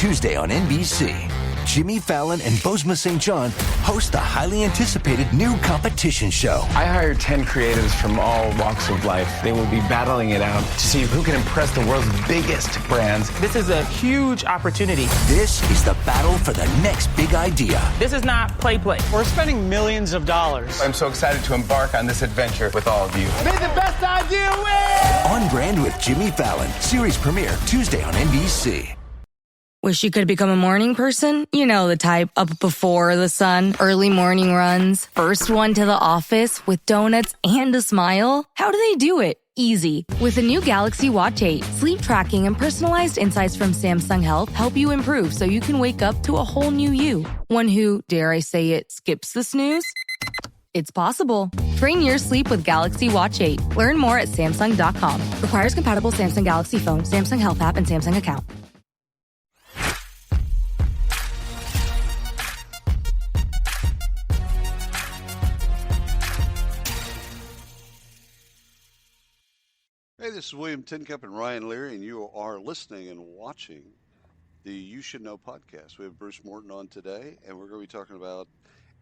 Tuesday on NBC. Jimmy Fallon and Bozoma St. John host the highly anticipated new competition show. I hired 10 creatives from all walks of life. They will be battling it out to see who can impress the world's biggest brands. This is a huge opportunity. This is the battle for the next big idea. This is not play. We're spending millions of dollars. I'm so excited to embark on this adventure with all of you. May the best idea win! On Brand with Jimmy Fallon. Series premiere Tuesday on NBC. Wish you could become a morning person? You know the type, up before the sun, early morning runs, first one to the office with donuts and a smile. How do they do it? Easy. With the new Galaxy Watch 8, sleep tracking and personalized insights from Samsung Health help you improve so you can wake up to a whole new you. One who, dare I say it, skips the snooze? It's possible. Train your sleep with Galaxy Watch 8. Learn more at Samsung.com. Requires compatible Samsung Galaxy phone, Samsung Health app, and Samsung account. Hey, this is William Tincup and Ryan Leary, and you are listening and watching the You Should Know podcast. We have Bruce Morton on today, and we're going to be talking about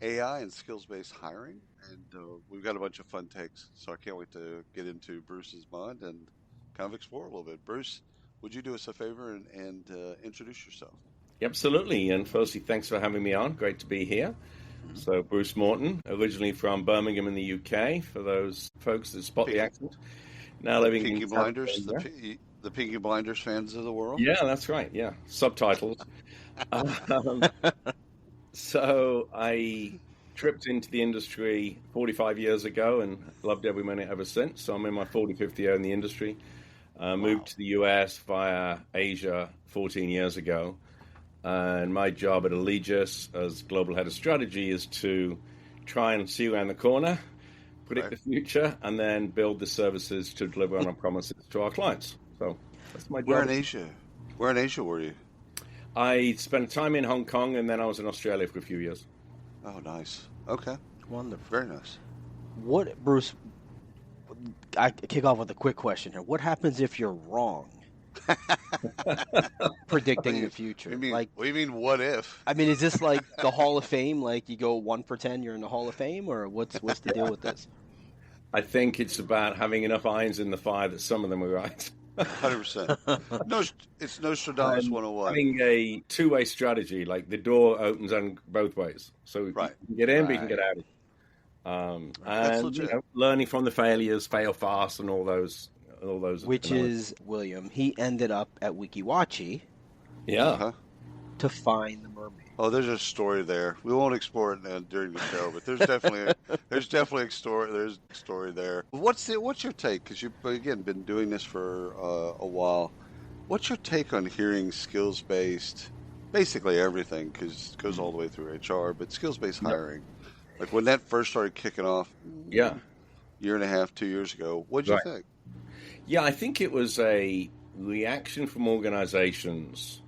AI and skills-based hiring. And we've got a bunch of fun takes, so I can't wait to get into Bruce's mind and kind of explore a little bit. Bruce, would you do us a favor and introduce yourself? Absolutely. And firstly, thanks for having me on. Great to be here. So Bruce Morton, originally from Birmingham in the UK, for those folks that spot the accent. Now living Peaky in Blinders, the Peaky Blinders fans of the world. Yeah, that's right. Yeah, subtitles. So I tripped into the industry 45 years ago and loved every minute ever since. So I'm in my 45th year in the industry. Moved to the US via Asia 14 years ago. And my job at Allegis as global head of strategy is to try and see around the corner, predict the future, and then build the services to deliver on our promises to our clients. So that's my job. Where in Asia? Where in Asia were you? I spent time in Hong Kong, and then I was in Australia for a few years. Oh, nice. Okay. Wonderful. Very nice. What, Bruce, I kick off with a quick question here. What happens if you're wrong? Predicting the future. What do you mean, what if? I mean, is this like the Hall of Fame? Like you go 1 for 10, you're in the Hall of Fame? Or what's the deal with this? I think it's about having enough irons in the fire that some of them are right. 100%. No, it's Nostradamus 101. Having a two-way strategy, like the door opens on both ways. So you can get in, but you can get out. And learning from the failures, fail fast, and all those. Which is William. He ended up at WikiWatchy. Yeah. Uh-huh. To find the mermaid. Oh, there's a story there. We won't explore it during the show, but there's definitely a story. There's a story there. What's your take? Because you've again been doing this for a while. What's your take on hearing skills-based, basically everything, because it goes all the way through HR, but skills-based hiring? Like when that first started kicking off, year and a half, 2 years ago. What'd you think? Yeah, I think it was a reaction from organizations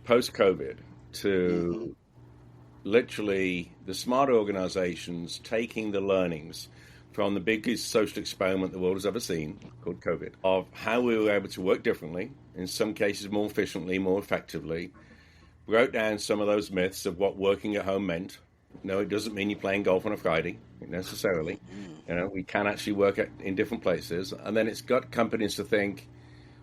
post-COVID to literally the smarter organizations taking the learnings from the biggest social experiment the world has ever seen, called COVID, of how we were able to work differently, in some cases more efficiently, more effectively, wrote down some of those myths of what working at home meant. No, it doesn't mean you're playing golf on a Friday, necessarily. We can actually work in different places. And then it's got companies to think,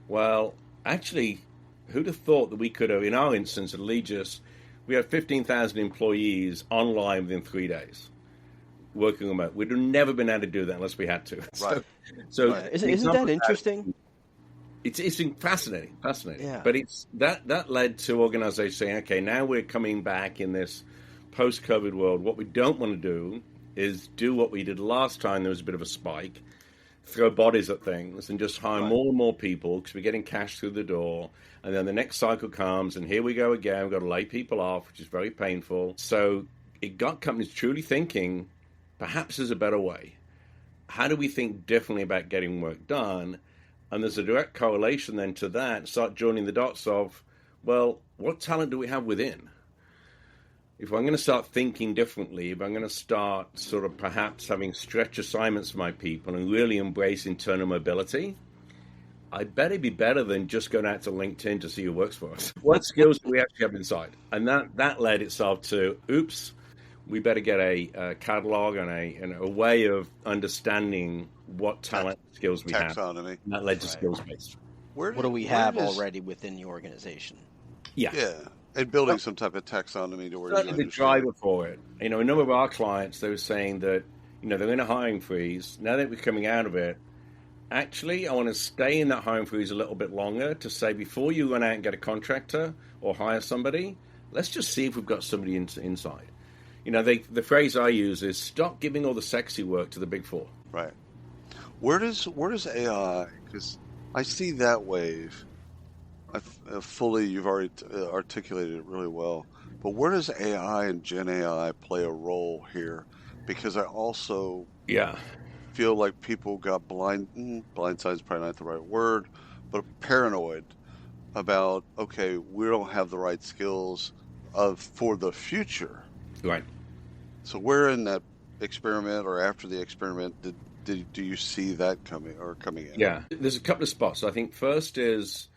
well, actually, who'd have thought that we could have, in our instance at Allegis, we had 15,000 employees online within 3 days working remote. We'd have never been able to do that unless we had to. Right. So Isn't that interesting? It's fascinating. Yeah. But that led to organizations saying, okay, now we're coming back in this post-COVID world. What we don't want to do is do what we did last time. There was a bit of a spike, throw bodies at things and just hire more and more people because we're getting cash through the door. And then the next cycle comes and here we go again. We've got to lay people off, which is very painful. So it got companies truly thinking, perhaps there's a better way. How do we think differently about getting work done? And there's a direct correlation then to that. Start joining the dots of, well, what talent do we have within? If I'm going to start thinking differently, if I'm going to start sort of perhaps having stretch assignments for my people and really embrace internal mobility, I better be better than just going out to LinkedIn to see who works for us. What skills do we actually have inside? And that led itself to, oops, we better get a catalog and a way of understanding what talent skills we have. Taxonomy. And that led to skills-based. What do we have already within the organization? Yeah. And building some type of taxonomy to where you the driver for it. A number of our clients, they were saying that, they're in a hiring freeze. Now that we're coming out of it, actually, I want to stay in that hiring freeze a little bit longer to say, before you run out and get a contractor or hire somebody, let's just see if we've got somebody inside. The phrase I use is, stop giving all the sexy work to the big four. Right. Where does AI, because I see that wave, you've already articulated it really well, but where does AI and Gen AI play a role here? Because I also feel like people got blindsided is probably not the right word, but paranoid about, okay, we don't have the right skills for the future. Right. So where in that experiment or after the experiment do you see that coming in? Yeah, there's a couple of spots. I think first is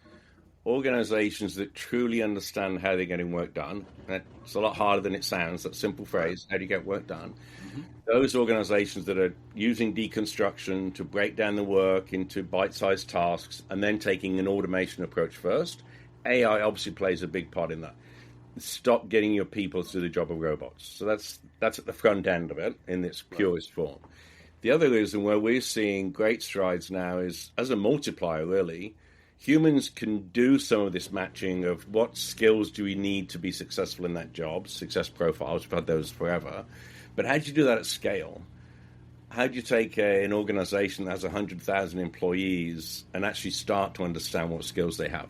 organizations that truly understand how they're getting work done. It's a lot harder than it sounds, that simple phrase, how do you get work done? Mm-hmm. Those organizations that are using deconstruction to break down the work into bite-sized tasks and then taking an automation approach first. AI obviously plays a big part in that. Stop getting your people to do the job of robots. So that's at the front end of it in its purest form. The other is, and where we're seeing great strides now, is as a multiplier, really. Humans can do some of this matching of what skills do we need to be successful in that job, success profiles, we've had those forever. But how do you do that at scale? How do you take an organization that has 100,000 employees and actually start to understand what skills they have?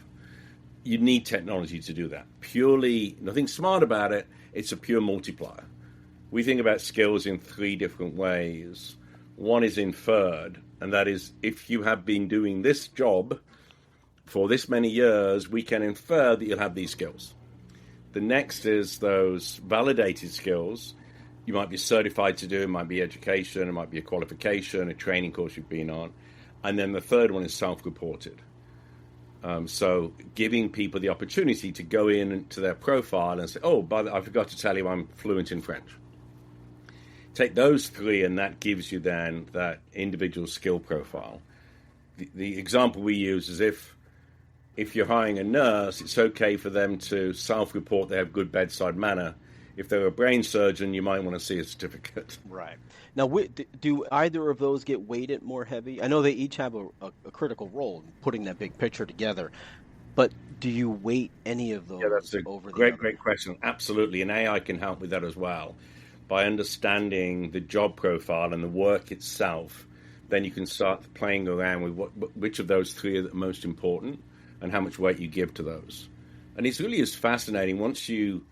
You need technology to do that. Purely, nothing smart about it, it's a pure multiplier. We think about skills in three different ways. One is inferred, and that is, if you have been doing this job for this many years, we can infer that you'll have these skills. The next is those validated skills. You might be certified to do, it might be education, it might be a qualification, a training course you've been on. And then the third one is self-reported. So giving people the opportunity to go into their profile and say, I forgot to tell you I'm fluent in French. Take those three, and that gives you then that individual skill profile. The example we use is if you're hiring a nurse, it's okay for them to self-report they have good bedside manner. If they're a brain surgeon, you might want to see a certificate. Right. Now, do either of those get weighted more heavy? I know they each have a critical role in putting that big picture together, but do you weight any of those over the other? Great question. Absolutely, and AI can help with that as well. By understanding the job profile and the work itself, then you can start playing around with which of those three are the most important and how much weight you give to those. And it's really is fascinating once you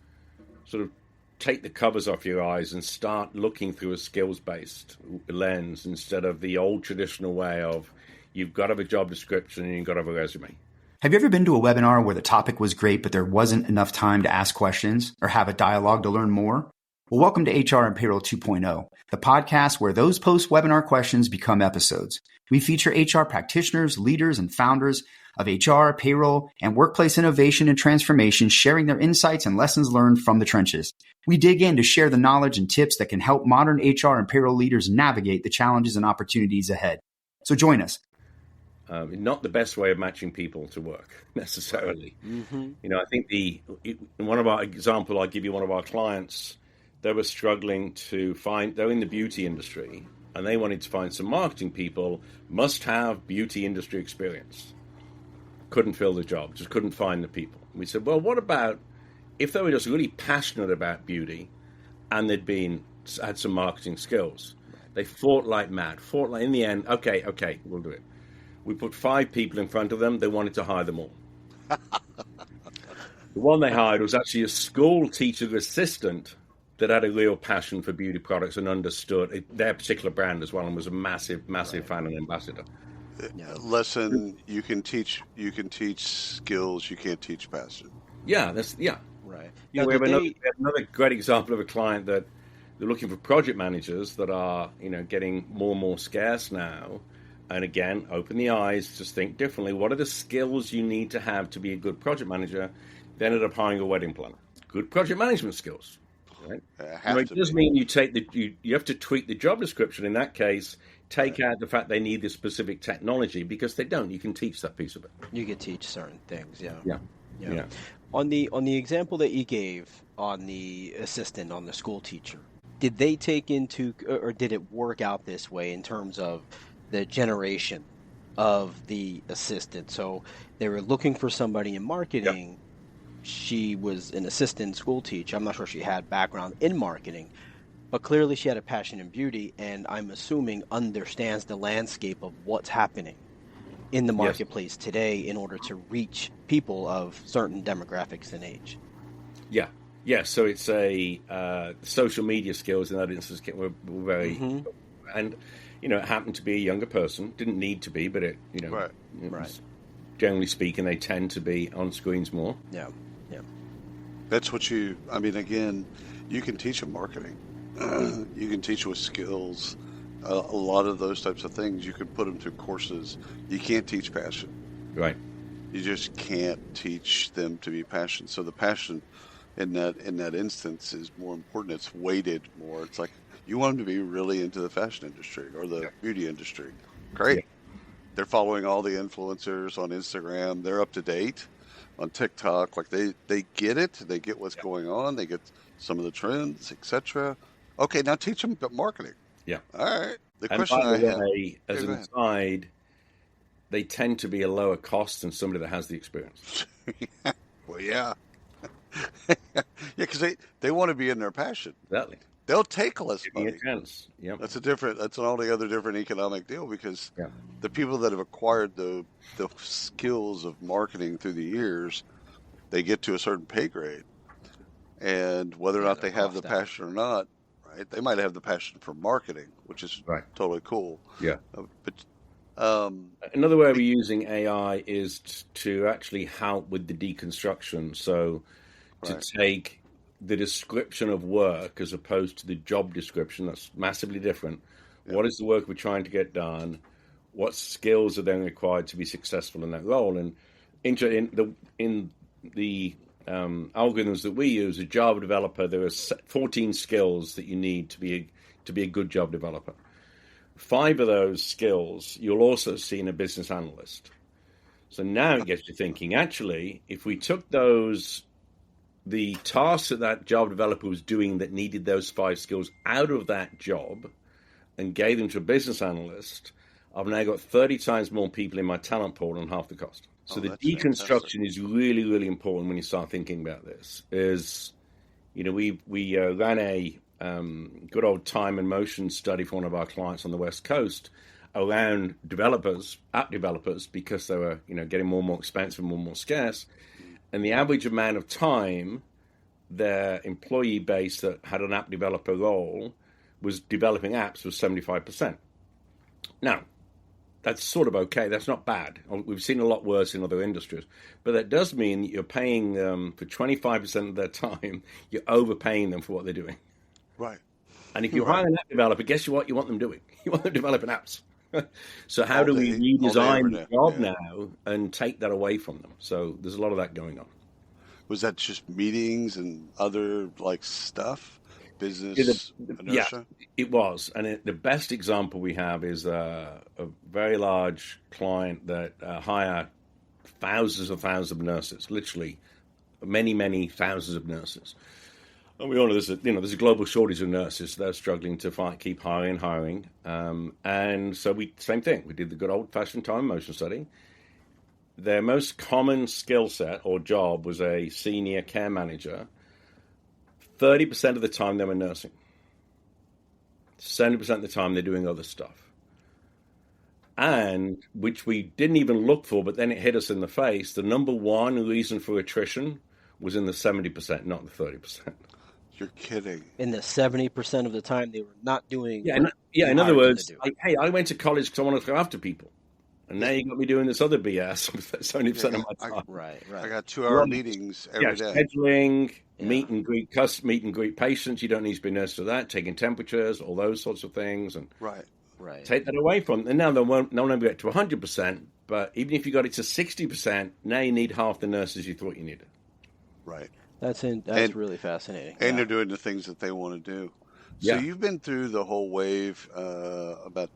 sort of take the covers off your eyes and start looking through a skills-based lens instead of the old traditional way of you've got to have a job description and you've got to have a resume. Have you ever been to a webinar where the topic was great, but there wasn't enough time to ask questions or have a dialogue to learn more? Well, welcome to HR and Payroll 2.0, the podcast where those post-webinar questions become episodes. We feature HR practitioners, leaders, and founders of HR, payroll, and workplace innovation and transformation, sharing their insights and lessons learned from the trenches. We dig in to share the knowledge and tips that can help modern HR and payroll leaders navigate the challenges and opportunities ahead. So join us. Not the best way of matching people to work necessarily. Mm-hmm. I think I'll give you one of our clients. They were struggling to find, they're in the beauty industry, and they wanted to find some marketing people, must have beauty industry experience. Couldn't fill the job, just couldn't find the people. We said, well, what about if they were just really passionate about beauty and had some marketing skills? They fought like mad, in the end, okay, we'll do it. We put 5 people in front of them, they wanted to hire them all. The one they hired was actually a school teacher assistant that had a real passion for beauty products and understood their particular brand as well, and was a massive fan and ambassador. Lesson: you can teach skills, you can't teach passion. Yeah, right. We have another great example of a client that they're looking for project managers that are getting more and more scarce now, and again, open the eyes, just think differently. What are the skills you need to have to be a good project manager? They ended up hiring a wedding planner. Good project management skills. Right? It does mean you have to tweak the job description. In that case, take out the fact they need this specific technology, because they don't. You can teach that piece of it. You can teach certain things, yeah. Yeah. On the example that you gave on the assistant, on the school teacher, did they take into, or did it work out this way in terms of the generation of the assistant? So they were looking for somebody in marketing. Yep. She was an assistant school teacher. I'm not sure she had background in marketing, but clearly she had a passion in beauty, and I'm assuming understands the landscape of what's happening in the marketplace today in order to reach people of certain demographics and age. Yeah, so it's a social media skills in that instance were very, and it happened to be a younger person. Didn't need to be, but it was, generally speaking, they tend to be on screens more. Yeah. That's what again, you can teach them marketing. You can teach with skills. A lot of those types of things, you can put them through courses. You can't teach passion. Right. You just can't teach them to be passionate. So the passion in that instance is more important. It's weighted more. It's like you want them to be really into the fashion industry or the beauty industry. Great. Yeah. They're following all the influencers on Instagram. They're up to date on TikTok. Like they get it. They get what's going on. They get some of the trends, etc. Okay, now teach them about marketing. Yeah. All right. The and question by the I way, as an aside, they tend to be a lower cost than somebody that has the experience. Well, yeah. Because they want to be in their passion. Exactly. They'll take less money. Yep. That's an altogether different economic deal, because the people that have acquired the skills of marketing through the years, they get to a certain pay grade, and whether or not they have the passion or not, right? They might have the passion for marketing, which is totally cool. Yeah. But another way we're using AI is to actually help with the deconstruction. So to take the description of work as opposed to the job description, that's massively different. Yeah. What is the work we're trying to get done? What skills are then required to be successful in that role? And in the algorithms that we use, a Java developer, there are 14 skills that you need to be a good Java developer. 5 of those skills you'll also see in a business analyst. So now it gets you thinking, actually, if we took the tasks that Java developer was doing that needed those 5 skills out of that job and gave them to a business analyst, I've now got 30 times more people in my talent pool and half the cost. So the deconstruction is really, really important when you start thinking about this. We ran a good old time and motion study for one of our clients on the West Coast around app developers, because they were getting more and more expensive and more and more scarce. And the average amount of time their employee base that had an app developer role was developing apps was 75%. Now, that's sort of okay. That's not bad. We've seen a lot worse in other industries. But that does mean that you're paying them for 25% of their time. You're overpaying them for what they're doing. Right. And if you hire an app developer, guess what you want them doing? You want them developing apps. So how do we redesign the job now and take that away from them? So there's a lot of that going on. Was that just meetings and other stuff? Business inertia? Yeah, it was. And the best example we have is a very large client that hire thousands of nurses, literally many, many thousands of nurses. And we all know there's a global shortage of nurses. So they're struggling to keep hiring. And so same thing. We did the good old-fashioned time and motion study. Their most common skill set or job was a senior care manager. 30% of the time they were nursing. 70% of the time they're doing other stuff. And which we didn't even look for, but then it hit us in the face. The number one reason for attrition was in the 70%, not the 30%. You're kidding. In the 70% of the time they were not doing. In other words, hey, I went to college because I wanted to go after people. And now you got me doing this other BS with 70% of my time. Right. I got 2-hour meetings every day. Scheduling, meet and greet patients. You don't need to be a nurse for that. Taking temperatures, all those sorts of things. And right. Right. Take that away from them. And now they won't get to 100%, but even if you got it to 60%, now you need half the nurses you thought you needed. Right. That's really fascinating. And they're doing the things that they want to do. So you've been through the whole wave about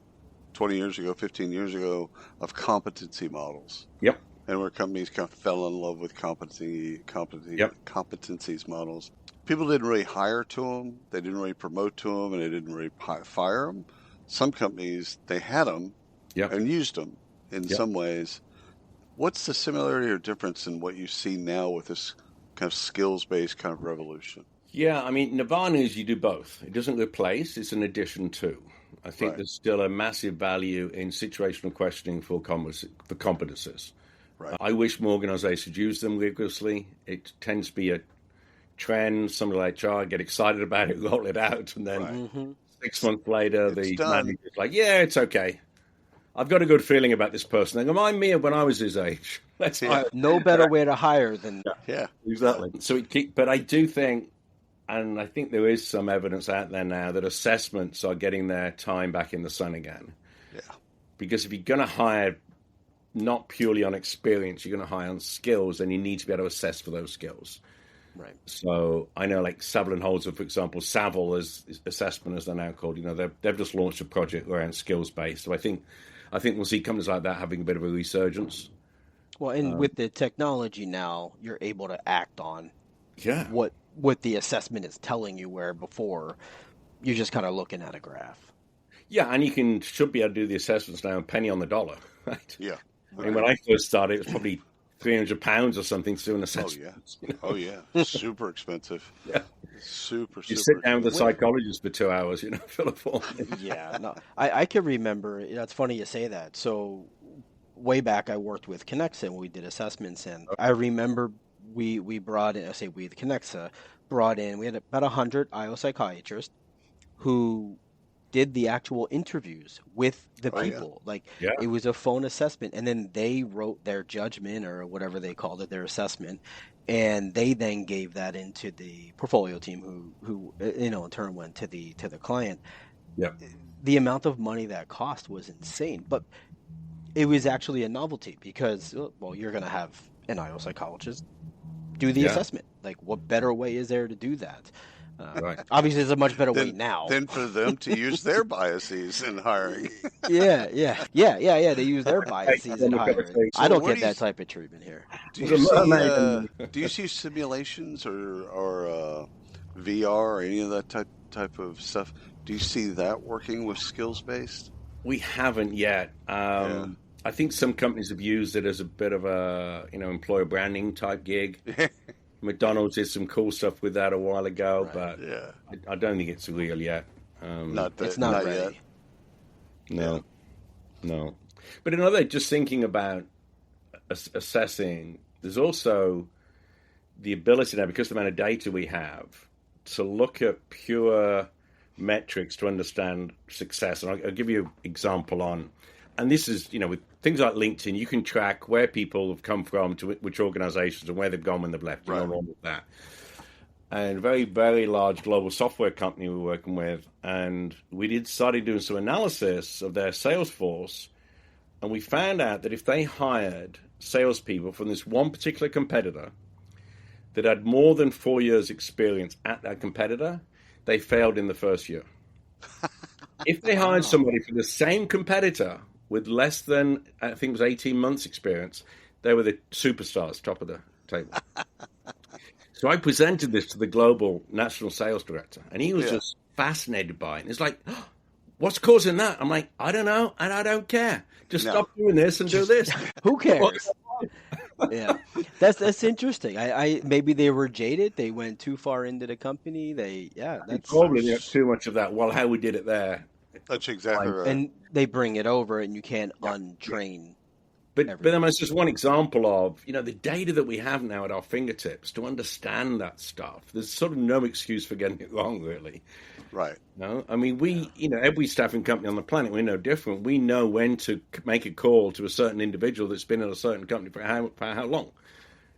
20 years ago, 15 years ago of competency models. Yep. And where companies kind of fell in love with competencies models. People didn't really hire to them. They didn't really promote to them, and they didn't really fire them. Some companies, they had them and used them in some ways. What's the similarity or difference in what you see now with this kind of skills-based kind of revolution? Yeah, I mean, Nirvana is you do both. It doesn't replace, it's an addition to. I think there's still a massive value in situational questioning for competencies. Right. I wish more organizations use them rigorously. It tends to be a trend. Somebody like HR get excited about it, roll it out, and then 6 months later, the manager's like, yeah, it's okay. I've got a good feeling about this person. They remind me of when I was his age. Let's hire. No better way to hire than... Yeah, exactly. So, but I do think, and I think there is some evidence out there now that assessments are getting their time back in the sun again. Yeah. Because if you're going to hire not purely on experience, you're going to hire on skills, then you need to be able to assess for those skills. Right. So I know, like Savile and Holzer, for example, Savile is assessment, as they're now called. You know, they've just launched a project around skills based. So I think we'll see companies like that having a bit of a resurgence. Well, and with the technology now, you're able to act on what the assessment is telling you, where before you're just kind of looking at a graph. Yeah, and you should be able to do the assessments now, penny on the dollar, right? Yeah. I mean, when I first started, it was probably £300 or something to do an assessment. Oh yeah, super expensive. Yeah, super. You sit down with a psychologist for 2 hours, fill a form. Yeah, no, I can remember. It's funny you say that. So way back, I worked with Connexa when we did assessments, and I remember we brought in. I say we, the Connexa brought in. We had about 100 IO psychiatrists who did the actual interviews with the people. It was a phone assessment, and then they wrote their judgment or whatever they called it, their assessment, and they then gave that into the portfolio team who in turn went to the client. Yeah. The amount of money that cost was insane, but it was actually a novelty because, well, you're going to have an IO psychologist do the assessment. Like, what better way is there to do that? Right. Obviously, there's a much better way now than for them to use their biases in hiring. Yeah. They use their biases in hiring. I don't get that type of treatment here. Do you see simulations or VR or any of that type of stuff? Do you see that working with skills based? We haven't yet. I think some companies have used it as a bit of a employer branding type gig. McDonald's did some cool stuff with that a while ago, but I don't think it's real yet. It's not ready. Yet. No. But another, just thinking about assessing, there's also the ability now, because of the amount of data we have, to look at pure metrics to understand success. And I'll give you an example on, and this is, with things like LinkedIn, you can track where people have come from to which organizations and where they've gone when they've left. All of that. And a very, very large global software company we're working with, and we started doing some analysis of their sales force, and we found out that if they hired salespeople from this one particular competitor that had more than 4 years experience at that competitor, they failed in the first year. If they hired somebody from the same competitor with less than, I think it was 18 months experience, they were the superstars, top of the table. So I presented this to the global national sales director, and he was just fascinated by it. And it's like, oh, what's causing that? I'm like, I don't know, and I don't care. Just stop doing this and do this. Who cares? Yeah, that's interesting. I maybe they were jaded. They went too far into the company. That's probably too much of that. Well, how we did it there. That's exactly right. And they bring it over, and you can't untrain. But that's just one example of, the data that we have now at our fingertips to understand that stuff. There's sort of no excuse for getting it wrong, really. Right. No, I mean, every staffing company on the planet, we're no different. We know when to make a call to a certain individual that's been at a certain company for how long.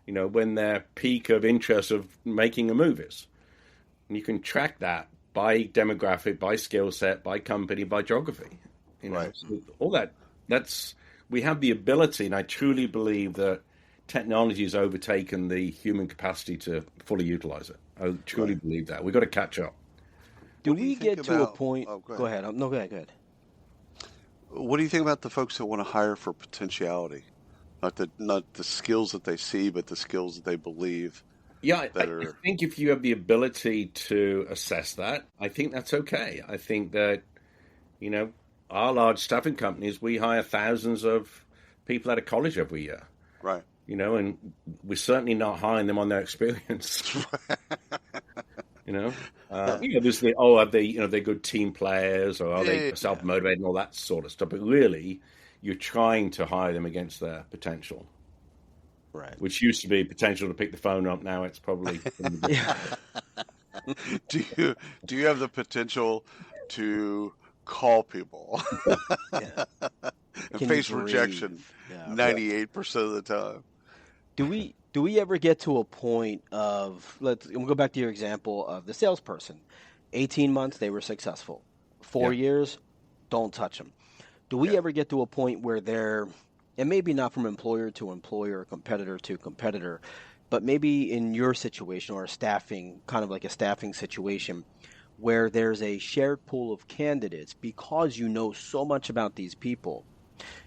When their peak of interest of making a move is. And you can track that by demographic, by skill set, by company, by geography. You know, Right. so all that's we have the ability, and I truly believe that technology has overtaken the human capacity to fully utilize it. I truly believe that. We've got to catch up. Do What do you we think get to a about- point? Oh, go ahead. No, go ahead. Go ahead. What do you think about the folks that want to hire for potentiality? Not the skills that they see, but the skills that they believe. Yeah, that I are think if you have the ability to assess that, I think that's okay. I think that, you know, our large staffing companies, we hire thousands of people out of college every year. right. You know, and we're certainly not hiring them on their experience. You know, there's are they, they're good team players, or are they self-motivated and all that sort of stuff. But really, you're trying to hire them against their potential. Right. Which used to be potential to pick the phone up. Now it's probably. Do you have the potential to call people and Can face you breathe? rejection Yeah. 98% of the time? Do we ever get to a point of we'll go back to your example of the salesperson. 18 months they were successful. 4 years, don't touch them. Do we ever get to a point where they're, and maybe not from employer to employer, competitor to competitor, but maybe in your situation or a staffing, kind of like a staffing situation, where there's a shared pool of candidates because you know so much about these people,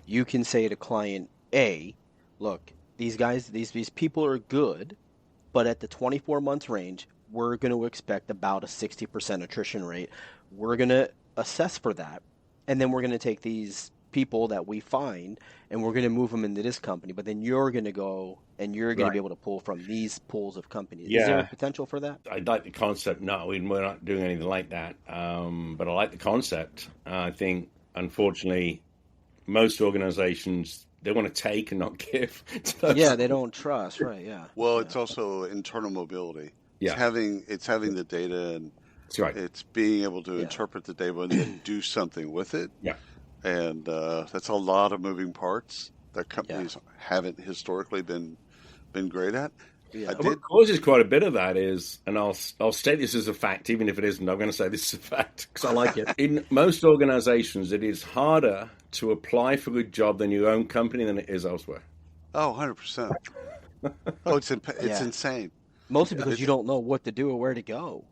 you can say to client A, look, these guys, these people are good, but at the 24 months range, we're going to expect about a 60% attrition rate. We're going to assess for that, and then we're going to take these people that we find and we're going to move them into this company, but then you're going to go and you're going to be able to pull from these pools of companies. Yeah. Is there a potential for that? I like the concept. No, we're not doing anything like that. But I like the concept. I think, unfortunately, most organizations, they want to take and not give. Yeah, they don't trust, right? Yeah. Well, it's also internal mobility. Yeah. It's having the data, and That's right. it's being able to interpret the data and then do something with it. Yeah. And that's a lot of moving parts that companies haven't historically been great at. Yeah. What causes quite a bit of that is, and I'll state this as a fact, even if it isn't, I'm going to say this is a fact because I like it. In most organizations, it is harder to apply for a job than your own company than it is elsewhere. Oh, 100%. Oh, it's insane. Mostly because you don't know what to do or where to go.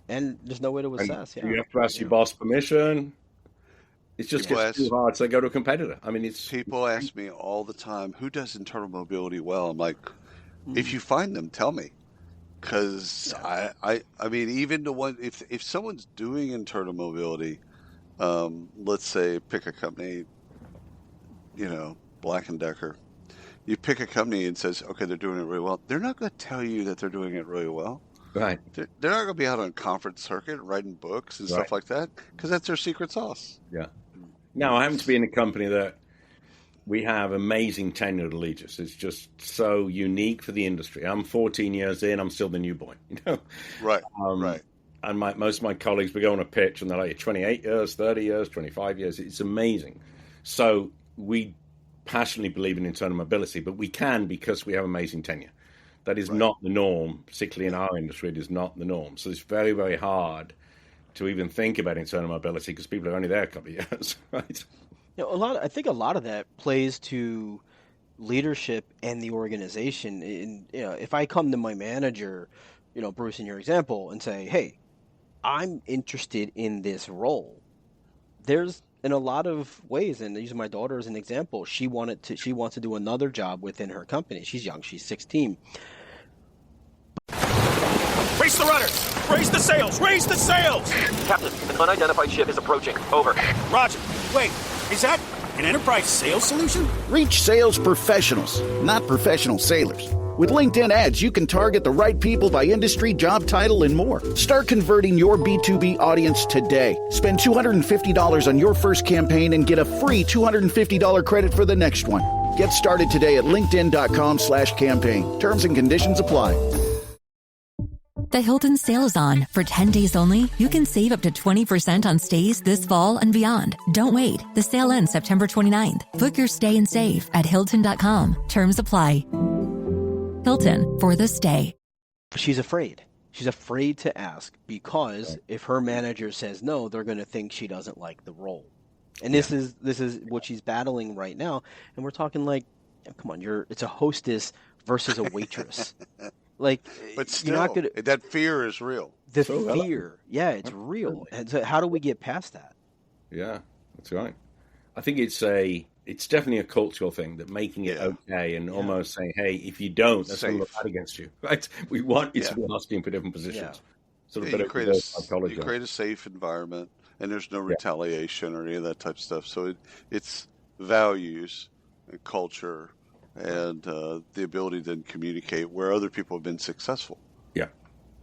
And there's no way to assess. You have to ask your boss permission. It just gets too hard, so they go to a competitor. I mean, people ask me all the time, who does internal mobility well? I'm like, if you find them, tell me. Because I mean, even the one, if someone's doing internal mobility, let's say pick a company, Black & Decker. You pick a company and says, okay, they're doing it really well. They're not going to tell you that they're doing it really well. Right. They're not going to be out on a conference circuit writing books and stuff like that because that's their secret sauce. Yeah. Now, I happen to be in a company that we have amazing tenure at Allegis. It's just so unique for the industry. I'm 14 years in. I'm still the new boy. Right. Right. And most of my colleagues, we go on a pitch and they're like, 28 years, 30 years, 25 years. It's amazing. So we passionately believe in internal mobility, but we can because we have amazing tenure. That is not the norm, particularly in our industry. It is not the norm. So it's very, very hard to even think about internal mobility because people are only there a couple of years, right? I think a lot of that plays to leadership and the organization. If I come to my manager, Bruce, in your example, and say, "Hey, I'm interested in this role," there's in a lot of ways, and using my daughter as an example, she wants to do another job within her company. She's young; she's 16. Raise the rudders! Raise the sails! Raise the sails! Captain, an unidentified ship is approaching. Over. Roger. Wait, is that an enterprise sales solution? Reach sales professionals, not professional sailors. With LinkedIn ads, you can target the right people by industry, job title, and more. Start converting your B2B audience today. Spend $250 on your first campaign and get a free $250 credit for the next one. Get started today at linkedin.com/campaign. Terms and conditions apply. The Hilton sale is on. For 10 days only, you can save up to 20% on stays this fall and beyond. Don't wait. The sale ends September 29th. Book your stay and save at Hilton.com. Terms apply. Hilton, for the stay. She's afraid. She's afraid to ask because if her manager says no, they're going to think she doesn't like the role. And this is what she's battling right now. And we're talking like, come on, it's a hostess versus a waitress. Like, but still, you're not gonna, that fear is real. The fear, yeah, it's real. And so how do we get past that? Yeah, that's right. I think it's definitely a cultural thing, that making it okay and almost saying, hey, if you don't, that's going to look bad against you. Right? We want you to be asking for different positions. Sort of you create a safe environment, and there's no retaliation or any of that type of stuff. So it's values and culture and the ability to then communicate where other people have been successful. Yeah.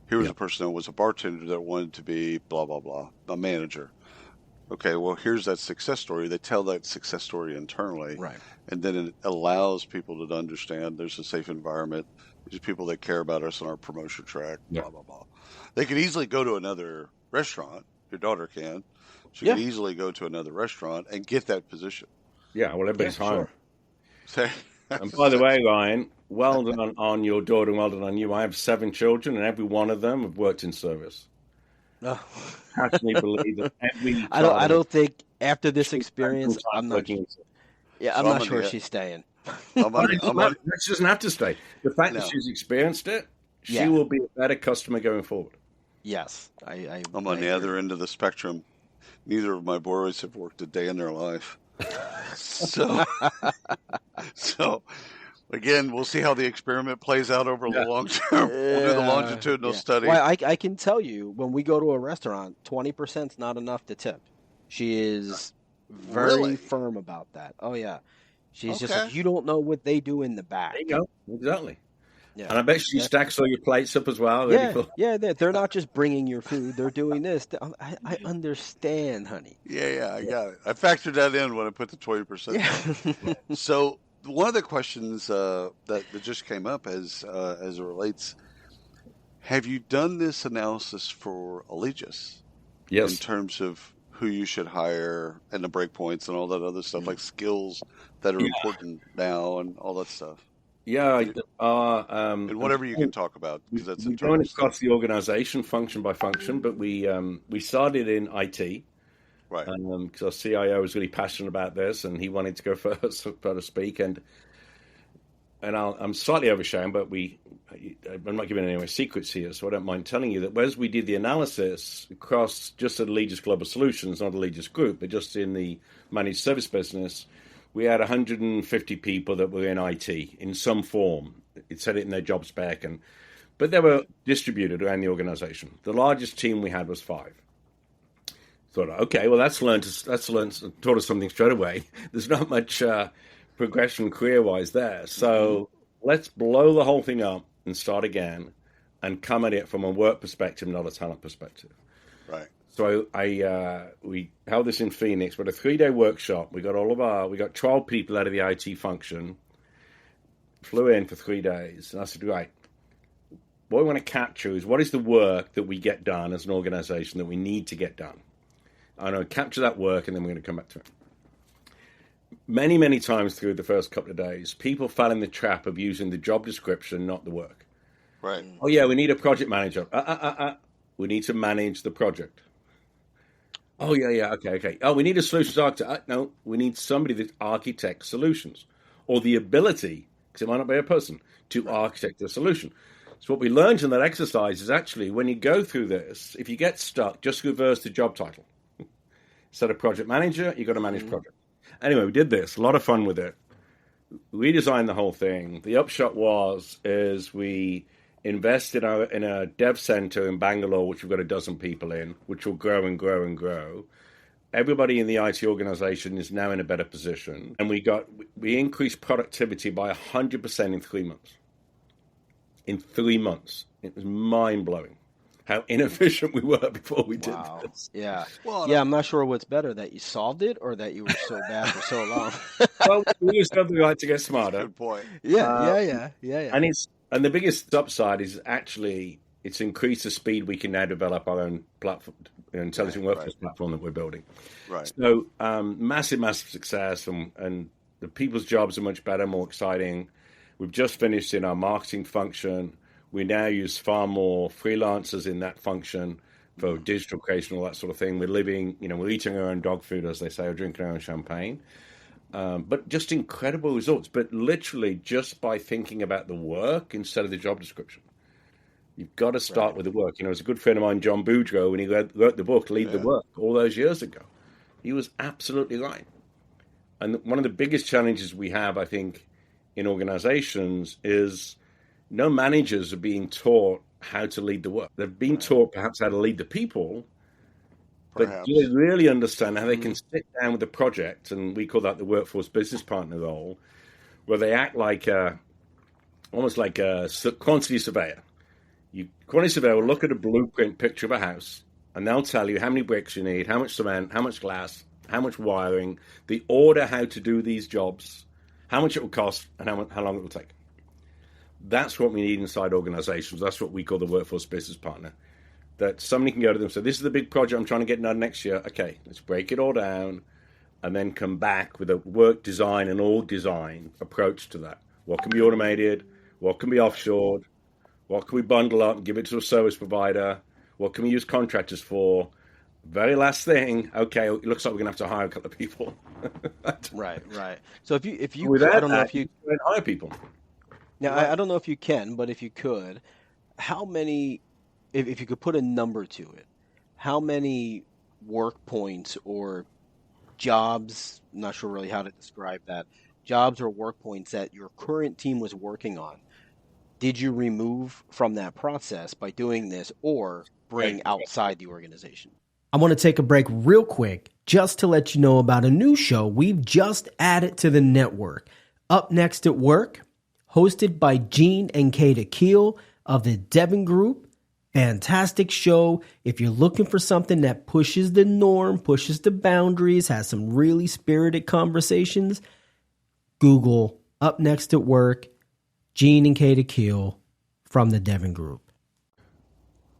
Here was a person that was a bartender that wanted to be blah, blah, blah, a manager. Okay, well, here's that success story. They tell that success story internally. Right. And then it allows people to understand there's a safe environment. There's people that care about us on our promotion track, blah, blah, blah. They could easily go to another restaurant. Your daughter can. She can easily go to another restaurant and get that position. Yeah, well, everybody's hiring. Sure. And by the way, Ryan, well done on your daughter and well done on you. I have 7 children, and every one of them have worked in service. Oh. Passionately believe that every I don't think after this experience, I'm not So sure she's staying. She doesn't have to stay. The fact that she's experienced it, she will be a better customer going forward. Yes. I'm on the other end of the spectrum. Neither of my boys have worked a day in their life. So again, we'll see how the experiment plays out over the long term. We'll do the longitudinal study. Well, I can tell you, when we go to a restaurant, 20% is not enough to tip. She is very firm about that. Oh, yeah. She's just like, you don't know what they do in the back. There you go. Exactly. Yeah. And I bet she stacks all your plates up as well. They're not just bringing your food. They're doing this. I understand, honey. Yeah, I got it. I factored that in when I put the 20%. So one of the questions that just came up as it relates, have you done this analysis for Allegis? Yes. In terms of who you should hire and the breakpoints and all that other stuff, like skills that are important now and all that stuff. Yeah, and whatever you can talk about, because that's we're going across the organization function by function. But we started in IT, right? Because our CIO was really passionate about this, and he wanted to go first, so to speak. And I'm slightly oversharing, but I'm not giving any secrets here, so I don't mind telling you that as we did the analysis across just at Allegis Global Solutions, not Allegis Group, but just in the managed service business, we had 150 people that were in IT in some form. It said it in their job spec, but they were distributed around the organization. The largest team we had was 5. Thought, okay, well that's taught us something straight away. There's not much progression career-wise there, so let's blow the whole thing up and start again, and come at it from a work perspective, not a talent perspective. Right. So we held this in Phoenix. We had a 3-day workshop. We got 12 people out of the IT function, flew in for 3 days. And I said, right, what we want to capture is what is the work that we get done as an organization that we need to get done. I'm going to capture that work, and then we're going to come back to it. Many, many times through the first couple of days, people fell in the trap of using the job description, not the work. Right. Oh, yeah, we need a project manager. We need to manage the project. Oh, yeah, okay. Oh, we need a solutions architect. No, we need somebody that architects solutions, or the ability, because it might not be a person, to architect a solution. So what we learned in that exercise is actually when you go through this, if you get stuck, just reverse the job title. Instead of project manager, you've got to manage project. Anyway, we did this. A lot of fun with it. Redesigned the whole thing. The upshot is we invested in a dev center in Bangalore, which we've got 12 people in, which will grow and grow and grow. Everybody in the IT organization is now in a better position. And we increased productivity by 100% in 3 months. In 3 months. It was mind-blowing how inefficient we were before we did this. Yeah. Well, I'm not sure what's better, that you solved it or that you were so bad for so long. Well, we use something like to get smarter. Good point. Yeah. And the biggest upside is actually it's increased the speed we can now develop our own platform, intelligent workforce platform that we're building. Right. So massive success, and the people's jobs are much better, more exciting. We've just finished in our marketing function. We now use far more freelancers in that function. for digital creation, all that sort of thing. We're living, we're eating our own dog food, as they say, or drinking our own champagne. But just incredible results. But literally just by thinking about the work instead of the job description. You've got to start with the work. As a good friend of mine, John Boudreau, when he wrote the book, Lead the Work, all those years ago, he was absolutely right. And one of the biggest challenges we have, I think, in organizations is no managers are being taught how to lead the work. They've been taught perhaps how to lead the people, but do they really understand how they can sit down with the project, and we call that the workforce business partner role, where they act like almost like a quantity surveyor. Quantity surveyor will look at a blueprint picture of a house, and they'll tell you how many bricks you need, how much cement, how much glass, how much wiring, the order how to do these jobs, how much it will cost, and how long it will take. That's what we need inside organizations. That's what we call the workforce business partner. That somebody can go to them and say, this is the big project I'm trying to get done next year. Okay, let's break it all down and then come back with a work design and org design approach to that. What can be automated? What can be offshored? What can we bundle up and give it to a service provider? What can we use contractors for? Very last thing, okay, it looks like we're going to have to hire a couple of people. Right. So if you Without I don't know if you don't hire people. Now, I don't know if you can, but if you could, how many, if you could put a number to it, how many work points or jobs, I'm not sure really how to describe that, jobs or work points that your current team was working on, did you remove from that process by doing this or bring outside the organization? I want to take a break real quick just to let you know about a new show we've just added to the network. Up Next at Work, hosted by Gene and Kata Keel of the Devon Group. Fantastic show. If you're looking for something that pushes the norm, pushes the boundaries, has some really spirited conversations, Google Up Next at Work, Gene and Kata Keel from the Devon Group.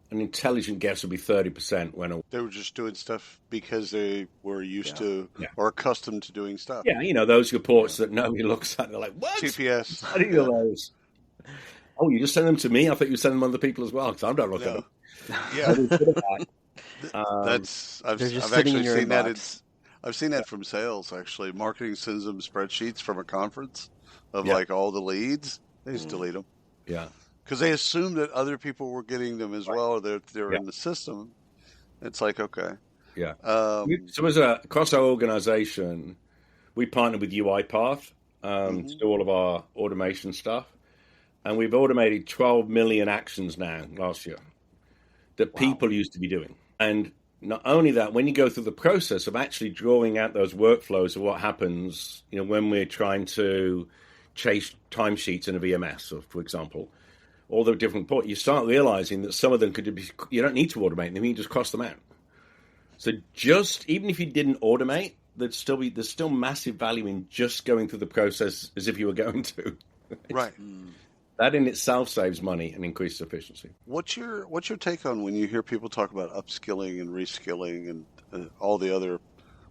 An intelligent guess would be 30% when they were just doing stuff because they were used to or accustomed to doing stuff. Yeah, those reports that nobody looks at, they're like, what? CPS. How do you know those? Oh, you just send them to me? I thought you send them to other people as well, because I don't look at them. Yeah. I've actually seen that. I've seen that from sales, actually. Marketing sends them spreadsheets from a conference of like all the leads. They just delete them. Yeah. Because they assume that other people were getting them as well, or they're in the system. It's like, okay. Yeah. So across our organization, we partner with UiPath to do all of our automation stuff. And we've automated 12 million actions now last year that people used to be doing. And not only that, when you go through the process of actually drawing out those workflows of what happens, when we're trying to chase timesheets in a VMS, or, for example, all the different points, you start realizing that some of them could be, you don't need to automate them, you can just cross them out. So even if you didn't automate, there's still massive value in just going through the process as if you were going to. Right. That in itself saves money and increases efficiency. What's your take on when you hear people talk about upskilling and reskilling and all the other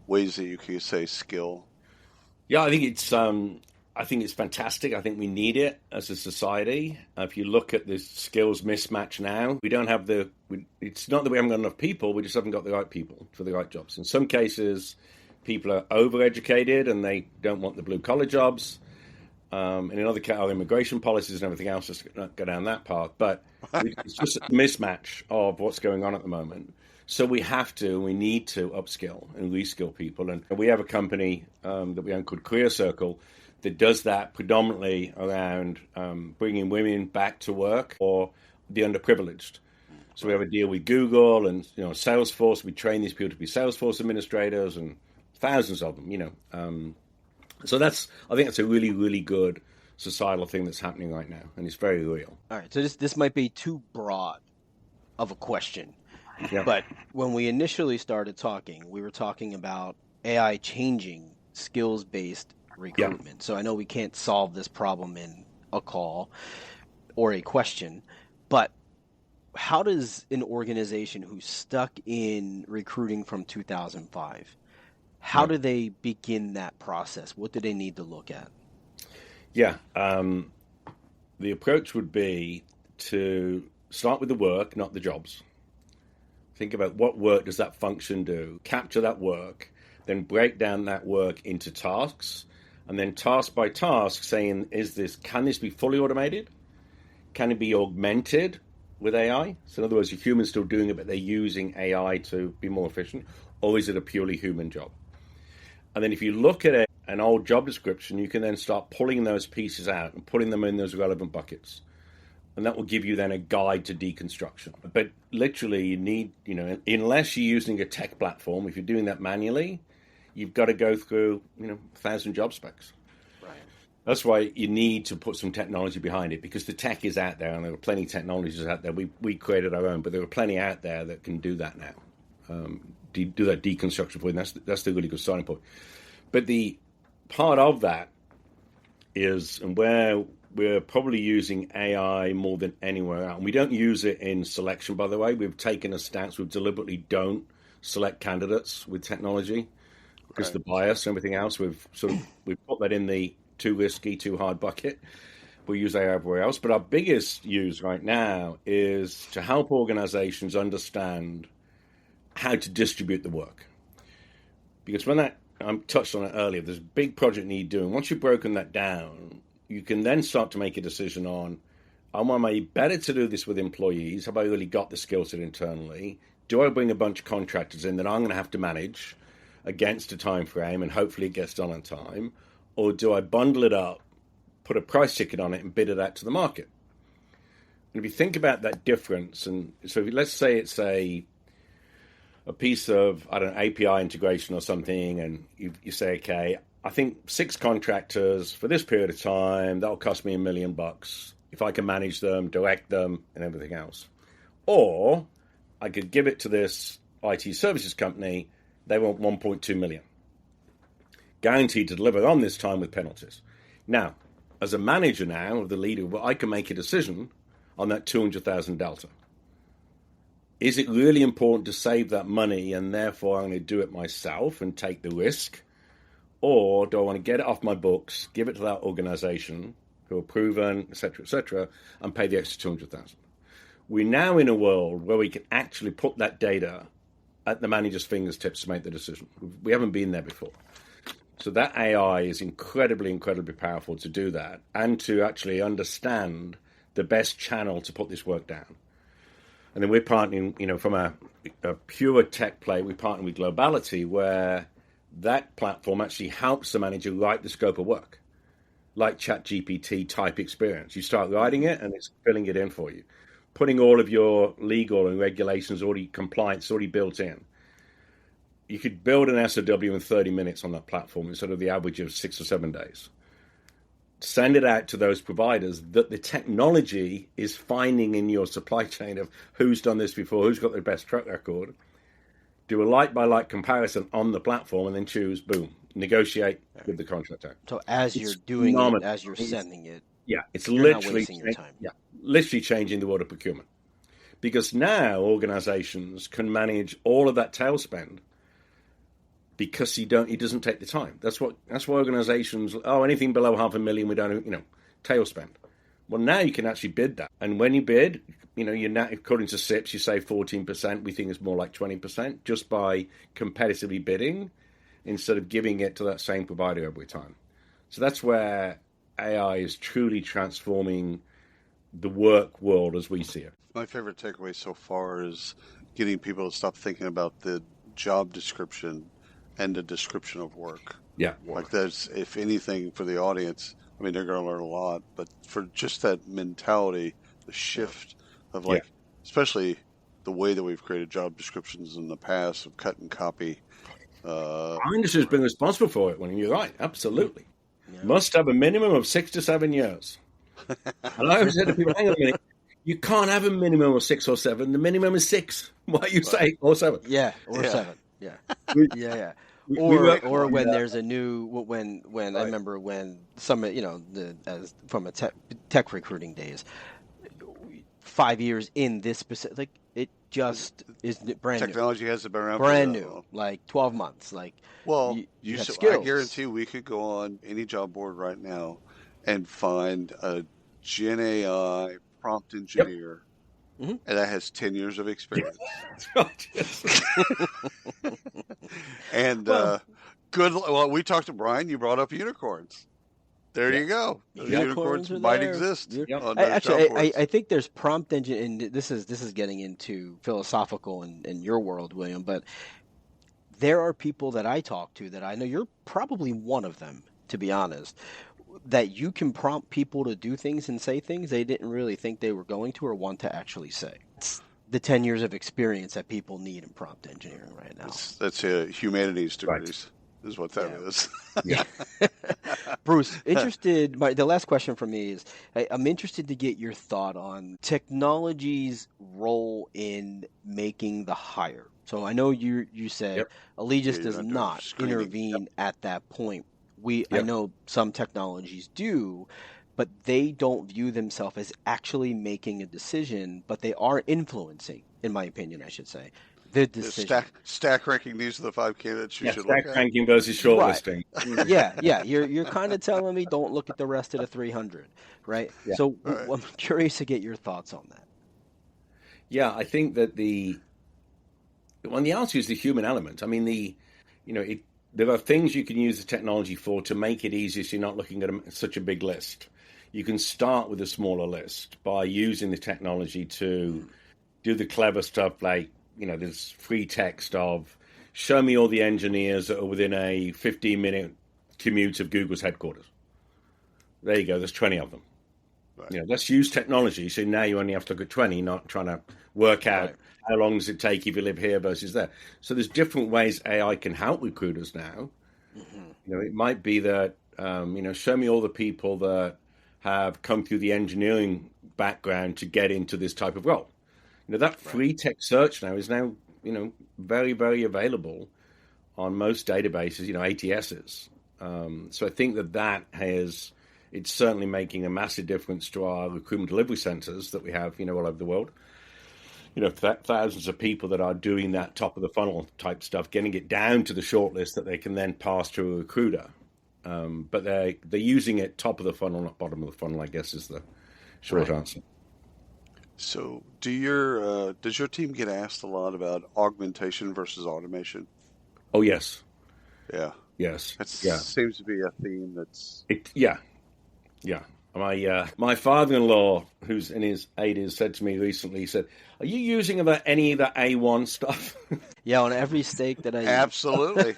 ways that you can say skill? Yeah, I think it's fantastic. I think we need it as a society. If you look at the skills mismatch now, we don't have it's not that we haven't got enough people, we just haven't got the right people for the right jobs. In some cases, people are overeducated and they don't want the blue-collar jobs. And in other cases, our immigration policies and everything else, just not go down that path. But it's just a mismatch of what's going on at the moment. So we need to upskill and reskill people. And we have a company that we own called Career Circle that does that predominantly around bringing women back to work or the underprivileged. So we have a deal with Google and Salesforce. We train these people to be Salesforce administrators and thousands of them. So I think that's a really, really good societal thing that's happening right now, and it's very real. All right, so this might be too broad of a question, yeah. But when we initially started talking, we were talking about AI changing skills-based recruitment. Yeah. So I know we can't solve this problem in a call or a question, but how does an organization who's stuck in recruiting from 2005, how do they begin that process? What do they need to look at? Yeah. The approach would be to start with the work, not the jobs. Think about what work does that function do, capture that work, then break down that work into tasks, and then task by task saying, can this be fully automated? Can it be augmented with AI? So in other words, are humans still doing it, but they're using AI to be more efficient? Or is it a purely human job? And then if you look at an old job description, you can then start pulling those pieces out and putting them in those relevant buckets. And that will give you then a guide to deconstruction. But literally you need, unless you're using a tech platform, if you're doing that manually, you've got to go through, 1,000 job specs. Right. That's why you need to put some technology behind it, because the tech is out there and there are plenty of technologies out there. We created our own, but there are plenty out there that can do that now. Do that deconstruction for you. And that's the really good starting point. But the part of that is, and where we're probably using AI more than anywhere else. And we don't use it in selection, by the way. We've taken a stance. We deliberately don't select candidates with technology because the bias and everything else. We've put that in the too risky, too hard bucket. We use AI everywhere else. But our biggest use right now is to help organizations understand how to distribute the work. Because when I touched on it earlier, there's a big project need doing. Once you've broken that down, you can then start to make a decision on, am I better to do this with employees? Have I really got the skill set internally? Do I bring a bunch of contractors in that I'm going to have to manage against a time frame and hopefully it gets done on time? Or do I bundle it up, put a price ticket on it and bid it out to the market? And if you think about that difference, and so let's say it's a piece of, API integration or something, and you say, okay, I think 6 contractors for this period of time, that'll cost me $1 million if I can manage them, direct them, and everything else. Or I could give it to this IT services company, they want 1.2 million. Guaranteed to deliver on this time with penalties. Now, as a manager now, of the leader, I can make a decision on that 200,000 delta. Is it really important to save that money and therefore I'm going to do it myself and take the risk? Or do I want to get it off my books, give it to that organization who are proven, et cetera, and pay the extra 200,000? We're now in a world where we can actually put that data at the manager's fingertips to make the decision. We haven't been there before. So that AI is incredibly, incredibly powerful to do that and to actually understand the best channel to put this work down. And then we're partnering, from a pure tech play, we partner with Globality, where that platform actually helps the manager write the scope of work, like ChatGPT type experience. You start writing it and it's filling it in for you, putting all of your legal and regulations compliance already built in. You could build an SOW in 30 minutes on that platform instead of the average of 6 or 7 days. Send it out to those providers that the technology is finding in your supply chain of who's done this before, who's got the best track record. Do a like-by-like comparison on the platform and then choose, boom, negotiate with the contractor. So as you're doing it, as you're sending it, it's you're literally not wasting your time. Literally changing the world of procurement. Because now organizations can manage all of that tail spend because he doesn't take the time. That's why organizations, anything below $500,000 we don't, tail spend. Well, now you can actually bid that. And when you bid, you're now, according to SIPs, you save 14%. We think it's more like 20% just by competitively bidding instead of giving it to that same provider every time. So that's where AI is truly transforming the work world as we see it. My favorite takeaway so far is getting people to stop thinking about the job description and the description of work. Yeah. Like that's, if anything, for the audience, they're going to learn a lot, but for just that mentality, the shift of especially the way that we've created job descriptions in the past of cut and copy. Our industry has been responsible for it. When you're right, absolutely. Yeah. Must have a minimum of 6 to 7 years. And I always said to people, hang on a minute, you can't have a minimum of 6 or 7. The minimum is 6. Why you say or 7? Yeah, or 7. Yeah, yeah. Or when there's a new when I remember when some as from a tech recruiting days, 5 years in this specific, it just is brand new. Technology hasn't been around brand new, like 12 months. Like, you have skills. I guarantee we could go on any job board right now and find a Gen AI prompt engineer and that has 10 years of experience. And good. Well, we talked to Brian. You brought up unicorns. There you go. Those unicorns might exist. Actually, I think there's prompt engine, and this is getting into philosophical in your world, William. But there are people that I talk to that I know you're probably one of them, to be honest, that you can prompt people to do things and say things they didn't really think they were going to or want to actually say. It's the 10 years of experience that people need in prompt engineering right now. That's humanities degrees. Is what that is. Yeah. Bruce, the last question for me is, I'm interested to get your thought on technology's role in making the hire. So I know you said Allegis does not intervene at that point. I know some technologies do, but they don't view themselves as actually making a decision, but they are influencing, in my opinion, I should say, the decision. Stack ranking, these are the 5 candidates you should look at. Stack ranking versus shortlisting. Right. Yeah. You're kind of telling me don't look at the rest of the 300, right? Yeah. So I'm curious to get your thoughts on that. Yeah, I think that the answer is the human element. I mean, there are things you can use the technology for to make it easier so you're not looking at such a big list. You can start with a smaller list by using the technology to do the clever stuff like, there's free text of show me all the engineers that are within a 15-minute commute of Google's headquarters. There you go. There's 20 of them. Right. Let's use technology. So now you only have to look at 20, not trying to work out how long does it take if you live here versus there. So there's different ways AI can help recruiters now. Mm-hmm. It might be that, show me all the people that have come through the engineering background to get into this type of role. That free text search now is very, very available on most databases, ATSs. So I think it's certainly making a massive difference to our recruitment delivery centers that we have, all over the world. Thousands of people that are doing that top of the funnel type stuff, getting it down to the shortlist that they can then pass to a recruiter. But they're using it top of the funnel, not bottom of the funnel, I guess is the short answer. So does your team get asked a lot about augmentation versus automation? Oh, yes. Yeah. Yes. That seems to be a theme that's... Yeah. My father-in-law, who's in his 80s, said to me recently, he said, are you using any of the A1 stuff? Yeah, on every steak that I eat. Absolutely.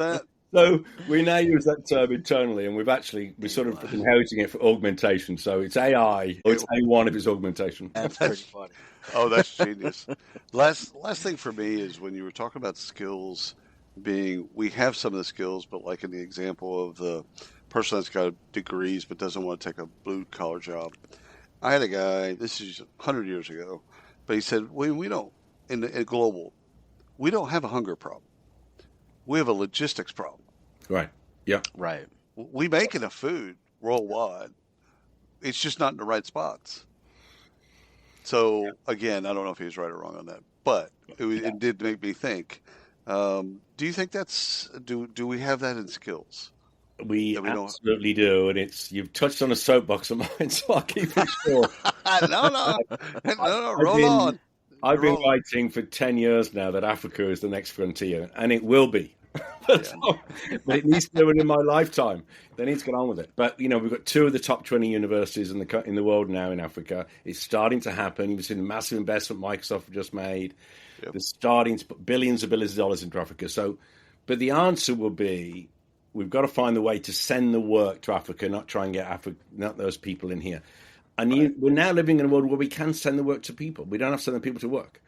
So we now use that term internally, and we're sort of inheriting it for augmentation. So it's AI, or it's A1 if it's augmentation. That's pretty funny. Oh, that's genius. Last thing for me is when you were talking about skills we have some of the skills, but like in the example of the person that's got degrees but doesn't want to take a blue-collar job. I had a guy, this is 100 years ago, but he said, we don't, in global, we don't have a hunger problem. We have a logistics problem. Right. Yeah. Right. We make enough food worldwide. It's just not in the right spots. So, again, I don't know if he's right or wrong on that, but it did make me think. Do you think do we have that in skills? We absolutely do, and you've touched on a soapbox of mine, so I'll keep it short. No, roll on. I've been writing for 10 years now that Africa is the next frontier, and it will be. But it needs to do it in my lifetime. They need to get on with it. But, we've got 2 of the top 20 universities in the world now in Africa. It's starting to happen. You've seen the massive investment Microsoft just made. Yep. They're starting to put billions of dollars into Africa. But the answer will be, we've got to find the way to send the work to Africa, not try and get not those people in here. And we're now living in a world where we can send the work to people. We don't have to send the people to work.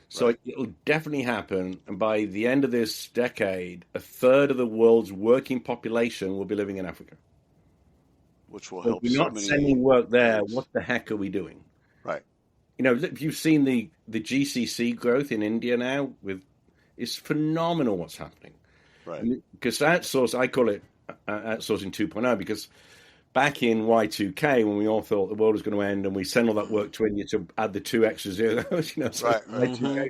So it'll definitely happen. And by the end of this decade, a third of the world's working population will be living in Africa. Which will help. If we're not sending work there, what the heck are we doing? Right. If you've seen the GCC growth in India now, it's phenomenal what's happening. Right. Because I call it outsourcing 2.0, because back in Y2K, when we all thought the world was going to end and we send all that work to India to add the 2 extra zeros, Y2K.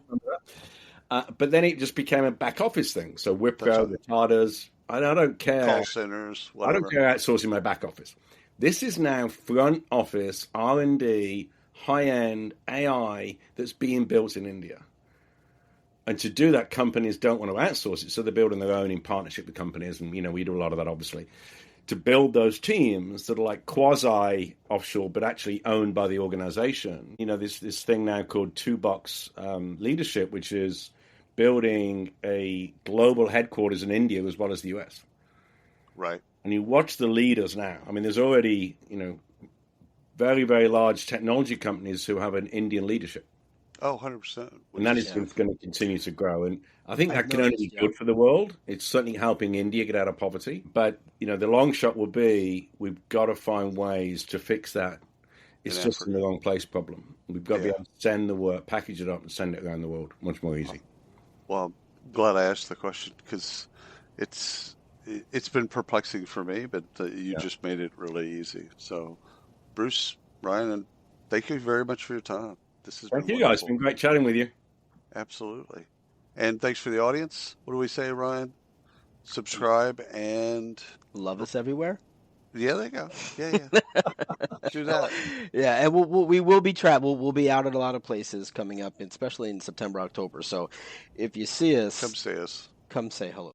But then it just became a back office thing. So Wipro, the Tatas, I don't care. Call centers, whatever. I don't care outsourcing my back office. This is now front office, R&D, high-end AI that's being built in India. And to do that, companies don't want to outsource it, so they're building their own in partnership with companies, and we do a lot of that, obviously, to build those teams that are like quasi offshore, but actually owned by the organization. This thing now called two-box leadership, which is building a global headquarters in India as well as the US. Right. And you watch the leaders now. I mean, there's already, very, very large technology companies who have an Indian leadership. Oh, 100%. And that is going to continue to grow. And I think that can only be good for the world. It's certainly helping India get out of poverty. But, the long shot will be we've got to find ways to fix that. It's just in the wrong place problem. We've got to be able to send the work, package it up, and send it around the world much more easy. Well, I'm glad I asked the question because it's been perplexing for me, but you just made it really easy. So, Bruce, Ryan, and thank you very much for your time. This has Thank been you, guys. wonderful. It's been great chatting with you. Absolutely. And thanks for the audience. What do we say, Ryan? Subscribe and love us everywhere. Yeah, there you go. Yeah. Do that. Yeah, and we will be We'll be out at a lot of places coming up, especially in September, October. So if you see us, come see us. Come say hello.